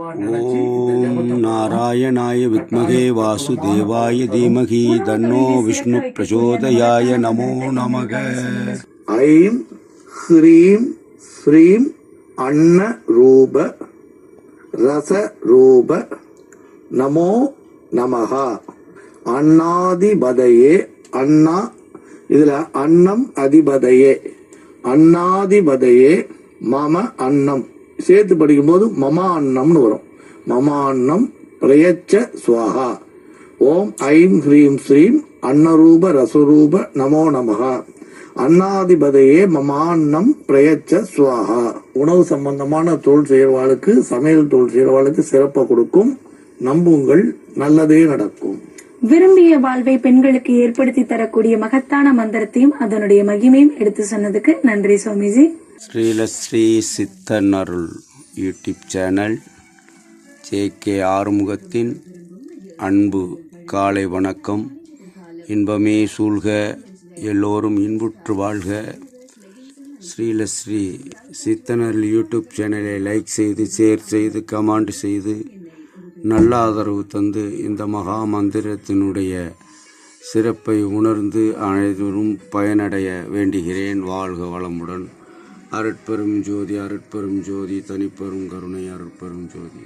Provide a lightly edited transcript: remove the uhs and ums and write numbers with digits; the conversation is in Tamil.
ஓம் நாராயணாய வித்மகே வாசுதேவாய தீமகி தன்னோ விஷ்ணு பிரச்சோதயாய நமோ நமக. ஐம் ஹ்ரீம் ஸ்ரீம் அன்ன ரூப ரச ரூப நமோ நமஹா. அண்ணாதிபதையே அண்ணா, இதுல அன்னம் அதிபதையே, அண்ணாதிபதையே மம அன்னம் சேர்த்து படிக்கும்போது மமா அன்னம்னு வரும். மமா அன்னம் பிரயச்ச ஸ்வாஹா. ஓம் ஐம் ஹ்ரீம் ஸ்ரீம் அன்னரூப ரசரூப நமோ நமஹா. அன்னாதிபதையே மமான்னம் பிரயச்ச ஸ்வாஹா. உணவு சம்பந்தமான தொழில் செய்யறவாளுக்கு, சமையல் தொழில் செய்யறவாளுக்கு சிறப்பை கொடுக்கும். நம்புங்கள், நல்லதே நடக்கும். விரும்பிய வாழ்வை பெண்களுக்கு ஏற்படுத்தி தரக்கூடிய மகத்தான மந்திரத்தையும் அதனுடைய மகிமையும் எடுத்து சொன்னதுக்கு நன்றி Swamiji. Srilasri Siddhanarul YouTube channel J K. ஆறுமுகத்தின் அன்பு காலை வணக்கம். இன்பமே சூழ்க, எல்லோரும் இன்புற்று வாழ்க. ஸ்ரீலஸ்ரீ சித்தனருள் யூடியூப் சேனலை லைக் செய்து, ஷேர் செய்து, கமெண்ட் செய்து நல்ல ஆதரவு தந்து இந்த மகா மந்திரத்தினுடைய சிறப்பை உணர்ந்து அனைவரும் பயனடைய வேண்டுகிறேன். வாழ்க வளமுடன். அருட்பெரும் ஜோதி, அருட்பெரும் ஜோதி, தனிப்பெரும் கருணை, அருட்பெரும் ஜோதி.